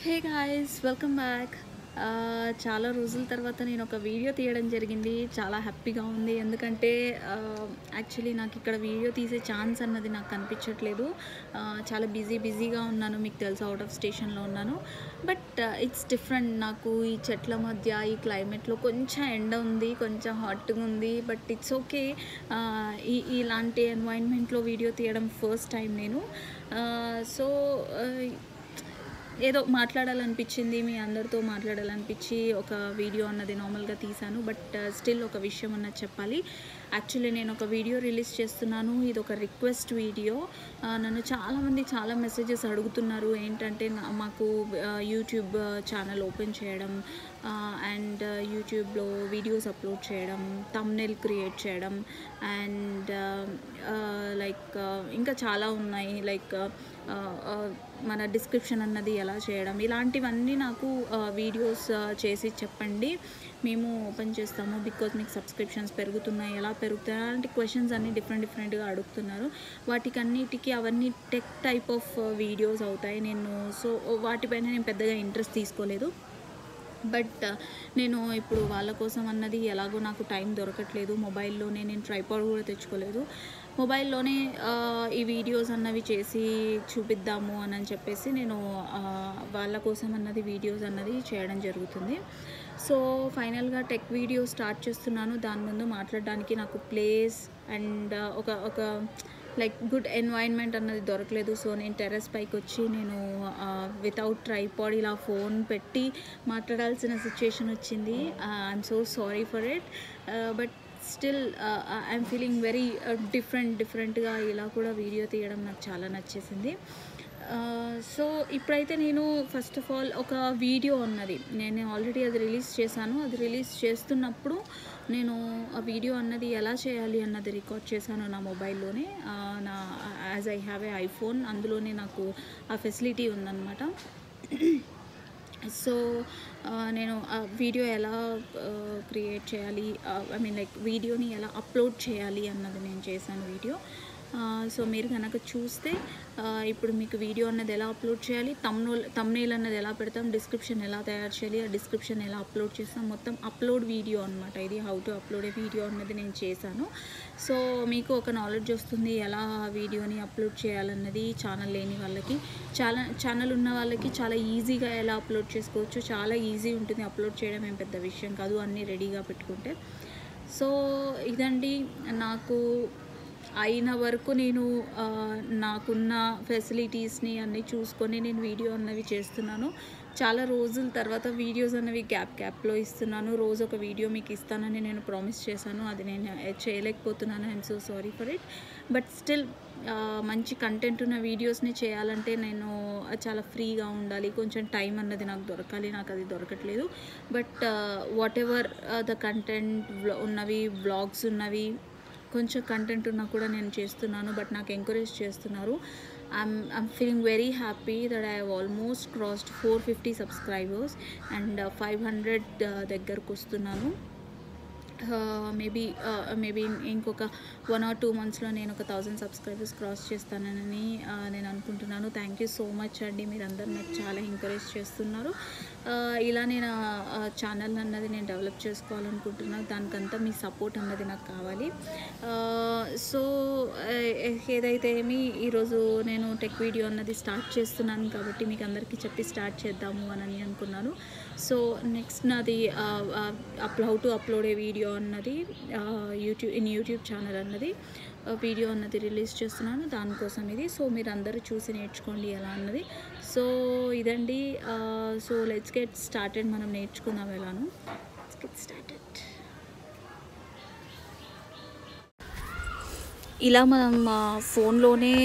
Hey guys, welcome back. చాలా రోజుల తర్వాత నేను ఒక వీడియో తీయడం జరిగింది. చాలా హ్యాపీగా ఉంది. ఎందుకంటే యాక్చువల్లీ నాకు ఇక్కడ వీడియో తీసే ఛాన్స్ అన్నది నాకు కనిపించట్లేదు. చాలా బిజీగా ఉన్నాను. మీకు తెలుసు, అవుట్ ఆఫ్ స్టేషన్లో ఉన్నాను. But it's different. నాకు ఈ చెట్ల మధ్య ఈ క్లైమేట్లో కొంచెం ఎండ ఉంది, కొంచెం హాట్గా ఉంది. But it's okay. ఇలాంటి ఎన్వైర్న్మెంట్లో వీడియో తీయడం ఫస్ట్ టైం నేను. సో ఏదో మాట్లాడాలనిపించింది, మీ అందరితో మాట్లాడాలనిపించి ఒక వీడియో అన్నది నార్మల్గా తీశాను. బట్ స్టిల్ ఒక విషయం అన్నది చెప్పాలి. యాక్చువల్లీ నేను ఒక వీడియో రిలీజ్ చేస్తున్నాను. ఇది ఒక రిక్వెస్ట్ వీడియో. నన్ను చాలామంది చాలా మెసేజెస్ అడుగుతున్నారు. ఏంటంటే మాకు యూట్యూబ్ ఛానల్ ఓపెన్ చేయడం అండ్ యూట్యూబ్లో వీడియోస్ అప్లోడ్ చేయడం, థంబ్నెయిల్ క్రియేట్ చేయడం అండ్ లైక్ ఇంకా చాలా ఉన్నాయి. లైక్ మన డిస్క్రిప్షన్ అన్నది ఎలా చేయడం, ఇలాంటివన్నీ నాకు వీడియోస్ చేసి చెప్పండి, మేము ఓపెన్ చేస్తాము. బికాజ్ మీకు సబ్స్క్రిప్షన్స్ పెరుగుతున్నాయి, ఎలా పెరుగుతాయి, అలాంటి క్వశ్చన్స్ అన్నీ డిఫరెంట్గా అడుగుతున్నారు. వాటికన్నిటికీ అవన్నీ టెక్ టైప్ ఆఫ్ వీడియోస్ అవుతాయి. సో వాటిపైన నేను పెద్దగా ఇంట్రెస్ట్ తీసుకోలేదు. బట్ నేను ఇప్పుడు వాళ్ళ కోసం అన్నది ఎలాగో నాకు టైం దొరకట్లేదు. మొబైల్లోనే నేను ట్రైపాడ్ కూడా తెచ్చుకోలేదు. మొబైల్లోనే ఈ వీడియోస్ అన్నవి చేసి చూపిద్దాము అని చెప్పేసి నేను వాళ్ళ కోసం అన్నది వీడియోస్ అన్నది చేయడం జరుగుతుంది. సో ఫైనల్గా టెక్ వీడియో స్టార్ట్ చేస్తున్నాను. దాని ముందు మాట్లాడడానికి నాకు ప్లేస్ అండ్ ఒక లైక్ గుడ్ ఎన్వైర్న్మెంట్ అన్నది దొరకలేదు. సో నేను టెర్రస్ పైకి వచ్చి నేను వితౌట్ ట్రైపాడ్ ఇలా ఫోన్ పెట్టి మాట్లాడాల్సిన సిచ్యుయేషన్ వచ్చింది. I'm so sorry for it. But still I'm feeling very డిఫరెంట్గా ఇలా కూడా వీడియో తీయడం నాకు చాలా నచ్చేసింది. సో ఇప్పుడైతే నేను ఫస్ట్ ఆఫ్ ఆల్ ఒక వీడియో అన్నది నేను ఆల్రెడీ అది రిలీజ్ చేశాను. అది రిలీజ్ చేస్తున్నప్పుడు నేను ఆ వీడియో అన్నది ఎలా చేయాలి అన్నది రికార్డ్ చేశాను నా మొబైల్లోనే. As I have a iPhone, అందులోనే నాకు ఆ ఫెసిలిటీ ఉందన్నమాట. సో నేను ఆ వీడియో ఎలా క్రియేట్ చేయాలి, ఐ మీన్ లైక్ వీడియోని ఎలా అప్లోడ్ చేయాలి అన్నది నేను చేశాను వీడియో. సో మీరు కనుక చూస్తే ఇప్పుడు మీకు వీడియో అన్నది ఎలా అప్లోడ్ చేయాలి, థంబ్నెయిల్ అన్నది ఎలా పెడతాం, డిస్క్రిప్షన్ ఎలా తయారు చేయాలి, ఆ డిస్క్రిప్షన్ ఎలా అప్లోడ్ చేస్తాం, మొత్తం అప్లోడ్ వీడియో అనమాట. ఇది how to upload A video అన్నది నేను చేశాను. సో మీకు ఒక నాలెడ్జ్ వస్తుంది ఎలా వీడియోని అప్లోడ్ చేయాలన్నది. ఛానల్ లేని వాళ్ళకి, ఛానల్ ఉన్న వాళ్ళకి చాలా ఈజీగా ఎలా అప్లోడ్ చేసుకోవచ్చు. చాలా ఈజీ ఉంటుంది, అప్లోడ్ చేయడం ఏం పెద్ద విషయం కాదు, అన్నీ రెడీగా పెట్టుకుంటే. సో ఇదండి, నాకు అయిన వరకు నేను నాకున్న ఫెసిలిటీస్ని అన్నీ చూసుకొని నేను వీడియో అన్నవి చేస్తున్నాను. చాలా రోజుల తర్వాత వీడియోస్ అన్నవి గ్యాప్లో ఇస్తున్నాను. రోజు ఒక వీడియో మీకు ఇస్తానని నేను ప్రామిస్ చేశాను. అది నేను చేయలేకపోతున్నాను. I'm so sorry for it. But still మంచి కంటెంట్ ఉన్న వీడియోస్ని చేయాలంటే నేను చాలా ఫ్రీగా ఉండాలి, కొంచెం టైం అన్నది నాకు దొరకాలి. నాకు అది దొరకట్లేదు. But what ever the content ఉన్నవి, వ్లాగ్స్ ఉన్నవి, కొంచెం కంటెంట్ ఉన్నా కూడా నేను చేస్తున్నాను. బట్ నాకు ఎంకరేజ్ చేస్తున్నారు. I'm feeling very happy that I have almost crossed 450 subscribers and 500 దగ్గరకు వస్తున్నాను. మేబీ ఇంకొక 1 or 2 monthsలో నేను ఒక 1000 సబ్స్క్రైబర్స్ క్రాస్ చేస్తానని నేను అనుకుంటున్నాను. థ్యాంక్ యూ సో మచ్ అండి, మీరందరూ నాకు చాలా ఎంకరేజ్ చేస్తున్నారు. ఇలా నేను ఛానల్ అన్నది నేను డెవలప్ చేసుకోవాలనుకుంటున్నాను. దానికంతా మీ సపోర్ట్ అన్నది నాకు కావాలి. సో ఏదైతే ఈరోజు నేను టెక్ వీడియో అన్నది స్టార్ట్ చేస్తున్నాను కాబట్టి మీకు అందరికీ చెప్పి స్టార్ట్ చేద్దాము అని అనుకున్నాను. సో నెక్స్ట్ నాది how to upload A video అన్నది యూట్యూబ్ ఛానల్ అన్నది వీడియో అన్నది రిలీజ్ చేస్తున్నాను. దానికోసం ఇది. సో మీరు అందరూ చూసి నేర్చుకోండి ఎలా అన్నది. సో ఇదండి. So let's get started. మనం నేర్చుకుందాం ఎలాను. Let's get started. ఇలా మనం ఫోన్లోనే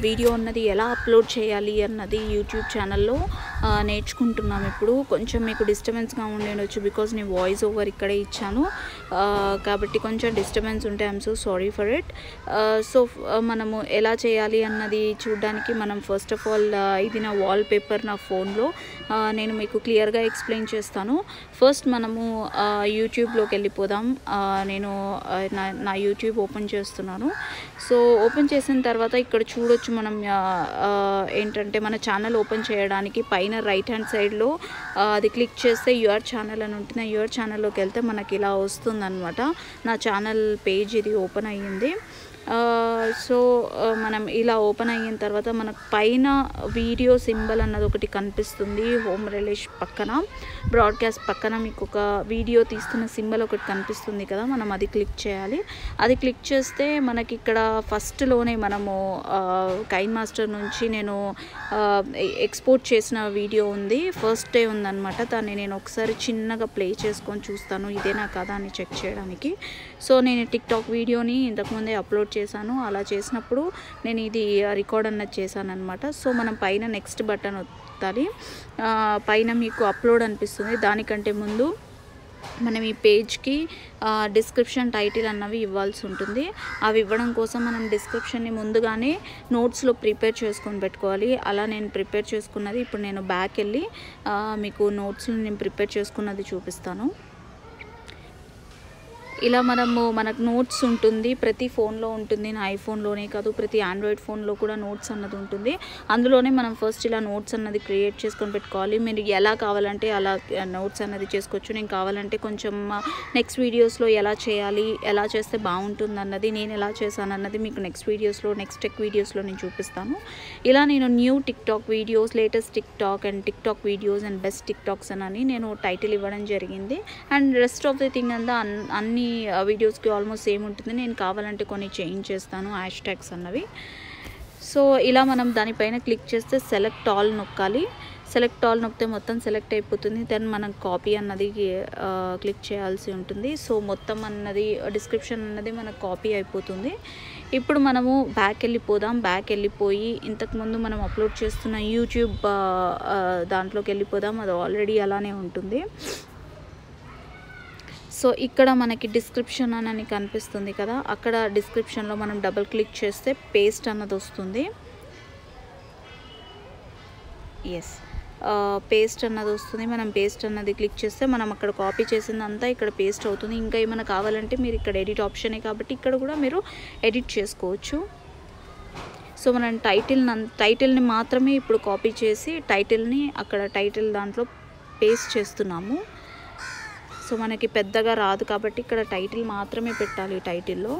వీడియో అన్నది ఎలా అప్లోడ్ చేయాలి అన్నది యూట్యూబ్ ఛానల్లో నేర్చుకుంటున్నాం. ఇప్పుడు కొంచెం మీకు డిస్టర్బెన్స్గా ఉండొచ్చు, బికాజ్ నేను వాయిస్ ఓవర్ ఇక్కడే ఇచ్చాను కాబట్టి కొంచెం డిస్టర్బెన్స్ ఉంటే I'm so sorry for it. So మనము ఎలా చేయాలి అన్నది చూడడానికి మనం ఫస్ట్ ఆఫ్ ఆల్ ఇది నా వాల్ పేపర్ నా ఫోన్లో. నేను మీకు క్లియర్గా ఎక్స్ప్లెయిన్ చేస్తాను. ఫస్ట్ మనము యూట్యూబ్లోకి వెళ్ళిపోదాం. నేను నా యూట్యూబ్ ఓపెన్ చేస్తున్నాను. సో ఓపెన్ చేసిన తర్వాత ఇక్కడ చూడొచ్చు మనం ఏంటంటే మన ఛానల్ ఓపెన్ చేయడానికి పైన పైన రైట్ హ్యాండ్ సైడ్లో అది క్లిక్ చేస్తే యువర్ ఛానల్ అని ఉంటుంది. యువర్ ఛానల్లోకి వెళ్తే మనకి ఇలా వస్తుందన్నమాట. నా ఛానల్ పేజ్ ఇది ఓపెన్ అయ్యింది. సో మనం ఇలా ఓపెన్ అయిన తర్వాత మనకు పైన వీడియో సింబల్ అన్నది ఒకటి కనిపిస్తుంది. హోమ్ రిలీష్ పక్కన, బ్రాడ్కాస్ట్ పక్కన మీకు ఒక వీడియో తీస్తున్న సింబల్ ఒకటి కనిపిస్తుంది కదా, మనం అది క్లిక్ చేయాలి. అది క్లిక్ చేస్తే మనకి ఇక్కడ ఫస్ట్లోనే మనము కైన్ మాస్టర్ నుంచి నేను ఎక్స్పోర్ట్ చేసిన వీడియో ఉంది, ఫస్ట్ డే ఉందన్నమాట. దాన్ని నేను ఒకసారి చిన్నగా ప్లే చేసుకొని చూస్తాను ఇదేనా కదా అని చెక్ చేయడానికి. సో నేను టిక్టాక్ వీడియోని ఇంతకుముందే అప్లోడ్ చేశాను. అలా చేసినప్పుడు నేను ఇది రికార్డ్ అన్నది చేశాను అనమాట. సో మనం పైన నెక్స్ట్ బటన్ ఒత్తాలి. పైన మీకు అప్లోడ్ అనిపిస్తుంది. దానికంటే ముందు మనం ఈ పేజ్కి డిస్క్రిప్షన్ టైటిల్ అన్నవి ఇవ్వాల్సి ఉంటుంది. అవి ఇవ్వడం కోసం మనం డిస్క్రిప్షన్ని ముందుగానే నోట్స్లో ప్రిపేర్ చేసుకొని పెట్టుకోవాలి. అలా నేను ప్రిపేర్ చేసుకున్నది ఇప్పుడు నేను బ్యాక్ వెళ్ళి మీకు నోట్స్లో నేను ప్రిపేర్ చేసుకున్నది చూపిస్తాను. ఇలా మనకు నోట్స్ ఉంటుంది, ప్రతి ఫోన్లో ఉంటుంది. నా ఐఫోన్లోనే కాదు, ప్రతి ఆండ్రాయిడ్ ఫోన్లో కూడా నోట్స్ అన్నది ఉంటుంది. అందులోనే మనం ఫస్ట్ ఇలా నోట్స్ అన్నది క్రియేట్ చేసుకొని పెట్టుకోవాలి. మీరు ఎలా కావాలంటే అలా నోట్స్ అన్నది చేసుకోవచ్చు. నేను కావాలంటే కొంచెం నెక్స్ట్ వీడియోస్లో ఎలా చేయాలి, ఎలా చేస్తే బాగుంటుంది అన్నది, నేను ఎలా చేశాను అన్నది మీకు నెక్స్ట్ టెక్ వీడియోస్లో నేను చూపిస్తాను. ఇలా నేను new TikTok videos, latest TikTok and TikTok videos and best TikToks అని నేను టైటిల్ ఇవ్వడం జరిగింది. And rest of the thing అంతా అన్ని వీడియోస్కి ఆల్మోస్ట్ సేమ్ ఉంటుంది. నేను కావాలంటే కొన్ని చేంజ్ చేస్తాను హ్యాష్ ట్యాగ్స్ అన్నవి. సో ఇలా మనం దానిపైన క్లిక్ చేస్తే సెలెక్ట్ ఆల్ నొక్కాలి. సెలెక్ట్ ఆల్ నొక్కితే మొత్తం సెలెక్ట్ అయిపోతుంది. దెన్ మనం కాపీ అన్నది క్లిక్ చేయాల్సి ఉంటుంది. సో మొత్తం అన్నది డిస్క్రిప్షన్ అన్నది మనకు కాపీ అయిపోతుంది. ఇప్పుడు మనము బ్యాక్ వెళ్ళిపోయి ఇంతకుముందు మనం అప్లోడ్ చేస్తున్న యూట్యూబ్ దాంట్లోకి వెళ్ళిపోదాం. అది ఆల్రెడీ అలానే ఉంటుంది. సో ఇక్కడ మనకి డిస్క్రిప్షన్ అని కనిపిస్తుంది కదా, అక్కడ డిస్క్రిప్షన్లో మనం డబుల్ క్లిక్ చేస్తే పేస్ట్ అన్నది వస్తుంది. ఎస్, పేస్ట్ అన్నది వస్తుంది. మనం పేస్ట్ అన్నది క్లిక్ చేస్తే మనం అక్కడ కాపీ చేసిందంతా ఇక్కడ పేస్ట్ అవుతుంది. ఇంకా ఏమైనా కావాలంటే మీరు ఇక్కడ ఎడిట్ ఆప్షనే కాబట్టి ఇక్కడ కూడా మీరు ఎడిట్ చేసుకోవచ్చు. సో మనం టైటిల్ని మాత్రమే ఇప్పుడు కాపీ చేసి టైటిల్ని అక్కడ టైటిల్ దాంట్లో పేస్ట్ చేస్తున్నాము. సో మనకి పెద్దగా రాదు కాబట్టి ఇక్కడ టైటిల్ మాత్రమే పెట్టాలి. టైటిల్లో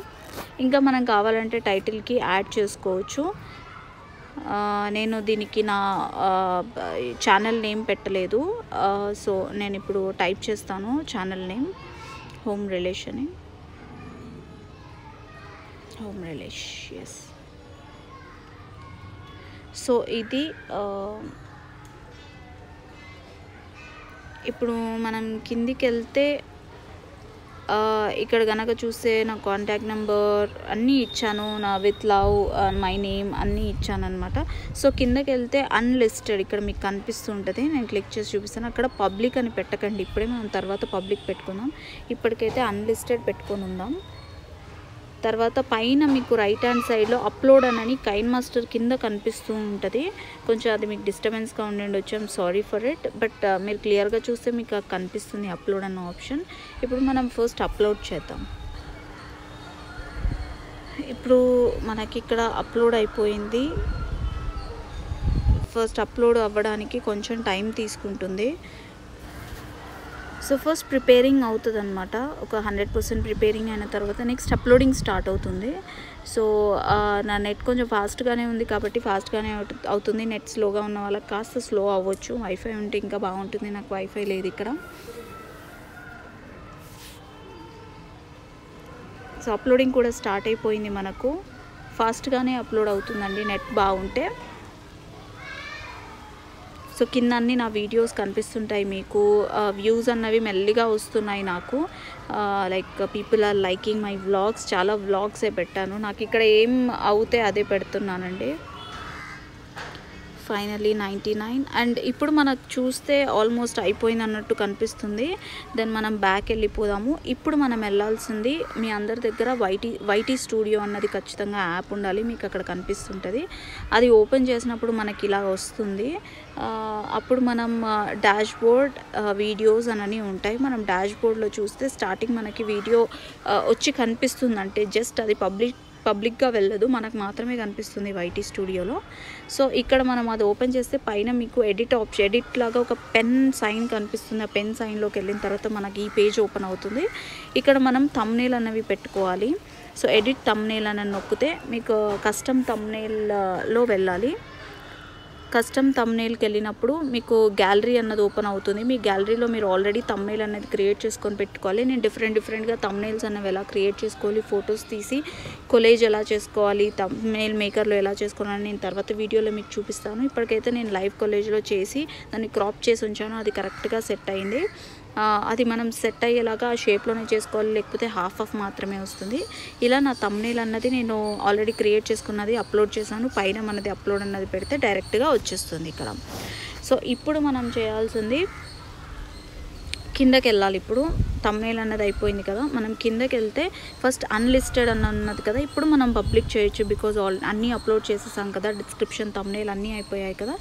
ఇంకా మనం కావాలంటే టైటిల్కి యాడ్ చేసుకోవచ్చు. నేను దీనికి నా ఛానల్ నేమ్ పెట్టలేదు. సో నేను ఇప్పుడు టైప్ చేస్తాను ఛానల్ నేమ్ హోమ్ రిలిష్ అని. Home relish, yes. సో ఇది ఇప్పుడు మనం కిందికి వెళ్తే ఇక్కడ కనుక చూస్తే నా కాంటాక్ట్ నెంబర్ అన్నీ ఇచ్చాను, నా విత్ లవ్, మై నేమ్ అన్నీ ఇచ్చాను అనమాట. సో కిందకి వెళ్తే అన్లిస్టెడ్ ఇక్కడ మీకు కనిపిస్తుంటుంది. నేను క్లిక్ చేసి చూపిస్తాను. అక్కడ పబ్లిక్ అని పెట్టకండి, ఇప్పుడే మనం తర్వాత పబ్లిక్ పెట్టుకుందాం. ఇప్పటికైతే అన్లిస్టెడ్ పెట్టుకొని ఉందాం. తర్వాత పైన మీకు రైట్ హ్యాండ్ సైడ్లో అప్లోడ్ అని కైన్ మాస్టర్ కింద కనిపిస్తూ ఉంటుంది. కొంచెం అది మీకు డిస్టర్బెన్స్గా ఉండొచ్చు, I'm sorry for it. But మీరు క్లియర్గా చూస్తే మీకు కనిపిస్తుంది అప్లోడ్ అన్న ఆప్షన్. ఇప్పుడు మనం ఫస్ట్ అప్లోడ్ చేద్దాం. ఇప్పుడు మనకి ఇక్కడ అప్లోడ్ అయిపోయింది. ఫస్ట్ అప్లోడ్ అవ్వడానికి కొంచెం టైం తీసుకుంటుంది. సో ఫస్ట్ ప్రిపేరింగ్ అవుతుంది అనమాట. ఒక 100% ప్రిపేరింగ్ అయిన తర్వాత నెక్స్ట్ అప్లోడింగ్ స్టార్ట్ అవుతుంది. సో నా నెట్ కొంచెం ఫాస్ట్గానే ఉంది కాబట్టి ఫాస్ట్గానే అవుతుంది. నెట్ స్లోగా ఉన్న వాళ్ళకి కాస్త స్లో అవ్వచ్చు. వైఫై ఉంటే ఇంకా బాగుంటుంది. నాకు వైఫై లేదు ఇక్కడ. సో అప్లోడింగ్ కూడా స్టార్ట్ అయిపోయింది. మనకు ఫాస్ట్గానే అప్లోడ్ అవుతుందండి నెట్ బాగుంటే. సో కింద అన్ని నా వీడియోస్ కనిపిస్తుంటాయి మీకు. వ్యూస్ అన్నవి మెల్లిగా వస్తున్నాయి నాకు. Like people are liking my vlogs. చాలా వ్లాగ్సే పెట్టాను. నాకు ఇక్కడ ఏం అవుతే అదే పెడుతున్నానండి. ఫైనలీ 99. అండ్ ఇప్పుడు మనకు చూస్తే ఆల్మోస్ట్ అయిపోయింది అన్నట్టు కనిపిస్తుంది. దెన్ మనం బ్యాక్ వెళ్ళిపోదాము. ఇప్పుడు మనం వెళ్ళాల్సింది, మీ అందరి దగ్గర వైటీ స్టూడియో అన్నది ఖచ్చితంగా యాప్ ఉండాలి. మీకు అక్కడ కనిపిస్తుంటుంది. అది ఓపెన్ చేసినప్పుడు మనకి ఇలా వస్తుంది. అప్పుడు మనం డాష్ బోర్డ్, వీడియోస్ అని ఉంటాయి. మనం డాష్ బోర్డ్లో చూస్తే స్టార్టింగ్ మనకి వీడియో వచ్చి కనిపిస్తుంది. అంటే జస్ట్ అది పబ్లిక్గా వెళ్ళదు, మనకు మాత్రమే కనిపిస్తుంది వైటీ స్టూడియోలో. సో ఇక్కడ మనం అది ఓపెన్ చేస్తే పైన మీకు ఎడిట్ లాగా ఒక పెన్ సైన్ కనిపిస్తుంది. ఆ పెన్ సైన్లోకి వెళ్ళిన తర్వాత మనకి ఈ పేజ్ ఓపెన్ అవుతుంది. ఇక్కడ మనం థంబ్నెయిల్ అనేవి పెట్టుకోవాలి. సో ఎడిట్ థంబ్నెయిల్ అని నొక్కితే మీకు కస్టమ్ థంబ్నెయిల్లో వెళ్ళాలి. కస్టమ్ థంబ్నెయిల్కి వెళ్ళినప్పుడు మీకు గ్యాలరీ అన్నది ఓపెన్ అవుతుంది. మీ గ్యాలరీలో మీరు ఆల్రెడీ థంబ్నెయిల్ అనేది క్రియేట్ చేసుకొని పెట్టుకోవాలి. నేను డిఫరెంట్గా థంబ్నెయిల్స్ అనేవి ఎలా క్రియేట్ చేసుకోవాలి, ఫొటోస్ తీసి కొలేజ్ ఎలా చేసుకోవాలి, థంబ్నెయిల్ మేకర్లో ఎలా చేసుకోవాలని నేను తర్వాత వీడియోలో మీకు చూపిస్తాను. ఇప్పటికైతే నేను లైవ్ కొలేజ్లో చేసి దాన్ని క్రాప్ చేసి ఉంచాను. అది కరెక్ట్గా సెట్ అయింది. అది మనం సెట్ అయ్యేలాగా ఆ షేప్లోనే చేసుకోవాలి, లేకపోతే హాఫ్ మాత్రమే వస్తుంది. ఇలా నా థంబ్నెయిల్ అన్నది నేను ఆల్రెడీ క్రియేట్ చేసుకున్నది అప్లోడ్ చేశాను. పైన మనది అప్లోడ్ అన్నది పెడితే డైరెక్ట్గా వచ్చేస్తుంది ఇక్కడ. సో ఇప్పుడు మనం చేయాల్సింది కిందకి వెళ్ళాలి. ఇప్పుడు థంబ్నెయిల్ అన్నది అయిపోయింది కదా, మనం కిందకి వెళ్తే ఫస్ట్ అన్లిస్టెడ్ ఉన్నది కదా, ఇప్పుడు మనం పబ్లిక్ చేయొచ్చు. బికాజ్ అన్నీ అప్లోడ్ చేసేసాం కదా, డిస్క్రిప్షన్ థంబ్నెయిల్ అన్నీ అయిపోయాయి కదా.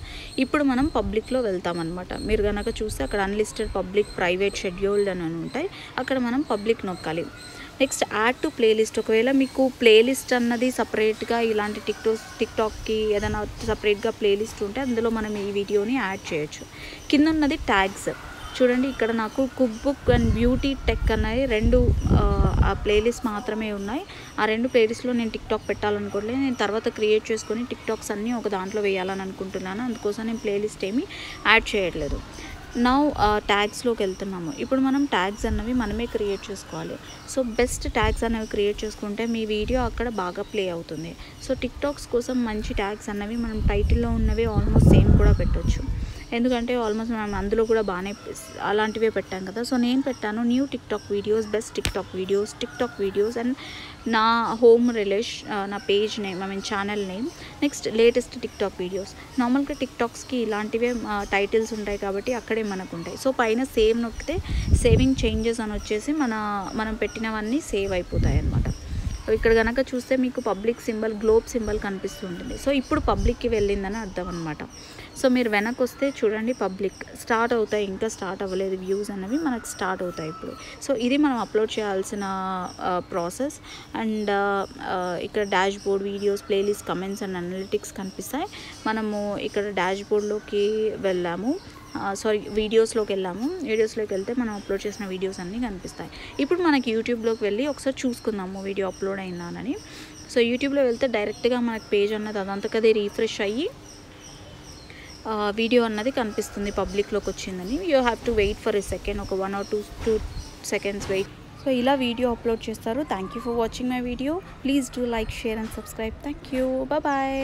ఇప్పుడు మనం పబ్లిక్లో వెళ్తామన్నమాట. మీరు కనుక చూస్తే అక్కడ అన్లిస్టెడ్, పబ్లిక్, ప్రైవేట్, షెడ్యూల్డ్ అని ఉంటాయి. అక్కడ మనం పబ్లిక్ నొక్కాలి. Next add to playlist. ఒకవేళ మీకు ప్లేలిస్ట్ అన్నది సపరేట్గా ఇలాంటి టిక్టాక్కి ఏదైనా సపరేట్గా ప్లేలిస్ట్ ఉంటే అందులో మనం ఈ వీడియోని యాడ్ చేయొచ్చు. కింద ఉన్నది ట్యాగ్స్. చూడండి, ఇక్కడ నాకు cook book and beauty tech అనేవి 2 ఆ ప్లేలిస్ట్ మాత్రమే ఉన్నాయి. ఆ 2 ప్లేలిస్ట్లో నేను టిక్టాక్ పెట్టాలనుకోవట్లేదు. నేను తర్వాత క్రియేట్ చేసుకొని టిక్టాక్స్ అన్నీ ఒక దాంట్లో వేయాలని అనుకుంటున్నాను. అందుకోసం నేను ప్లేలిస్ట్ ఏమీ యాడ్ చేయట్లేదు. నౌ ట్యాగ్స్లోకి వెళ్తున్నాము. ఇప్పుడు మనం ట్యాగ్స్ అన్నవి మనమే క్రియేట్ చేసుకోవాలి. సో బెస్ట్ ట్యాగ్స్ అనేవి క్రియేట్ చేసుకుంటే మీ వీడియో అక్కడ బాగా ప్లే అవుతుంది. సో టిక్టాక్స్ కోసం మంచి ట్యాగ్స్ అన్నవి మనం టైటిల్లో ఉన్నవి ఆల్మోస్ట్ సేమ్ కూడా పెట్టవచ్చు. ఎందుకంటే ఆల్మోస్ట్ మనం అందులో కూడా బాగానే అలాంటివే పెట్టాం కదా. సో నేను పెట్టాను new TikTok videos, best TikTok videos and నా హోమ్ రిలిష్ నా page name, channel name. Next latest TikTok videos. నార్మల్గా టిక్టాక్స్కి ఇలాంటివే టైటిల్స్ ఉంటాయి కాబట్టి అక్కడే మనకు ఉంటాయి. సో పైన సేవ్ నొక్కితే సేవింగ్ చేంజెస్ అని వచ్చేసి మనం పెట్టినవన్నీ సేవ్ అయిపోతాయి అన్నమాట. ఇక్కడ కనుక చూస్తే మీకు పబ్లిక్ సింబల్, గ్లోబ్ సింబల్ కనిపిస్తుంటుంది. సో ఇప్పుడు పబ్లిక్కి వెళ్ళిందని అర్థం అనమాట. సో మీరు వెనక్కి వస్తే చూడండి, పబ్లిక్ స్టార్ట్ అవుతాయి. ఇంకా స్టార్ట్ అవ్వలేదు, వ్యూస్ అనేవి మనకు స్టార్ట్ అవుతాయి ఇప్పుడు. సో ఇది మనం అప్లోడ్ చేయాల్సిన ప్రాసెస్. అండ్ ఇక్కడ dash board, videos, playlist, comments and analytics కనిపిస్తాయి. మనము ఇక్కడ డాష్ బోర్డ్లోకి వెళ్ళాము, వీడియోస్లోకి వెళ్తే మనం అప్లోడ్ చేసిన వీడియోస్ అన్నీ కనిపిస్తాయి. ఇప్పుడు మనకి యూట్యూబ్లోకి వెళ్ళి ఒకసారి చూసుకుందాము వీడియో అప్లోడ్ అయిందానని. సో యూట్యూబ్లో వెళ్తే డైరెక్ట్గా మనకి పేజ్ అన్నది అదంతకదే రీఫ్రెష్ అయ్యి వీడియో అన్నది కనిపిస్తుంది, పబ్లిక్లోకి వచ్చిందని. You have to wait for a second, ఒక 1 or 2 seconds వెయిట్. సో ఇలా వీడియో అప్లోడ్ చేస్తారు. Thank you for watching my video. Please do like, share and subscribe. Thank you. Bye.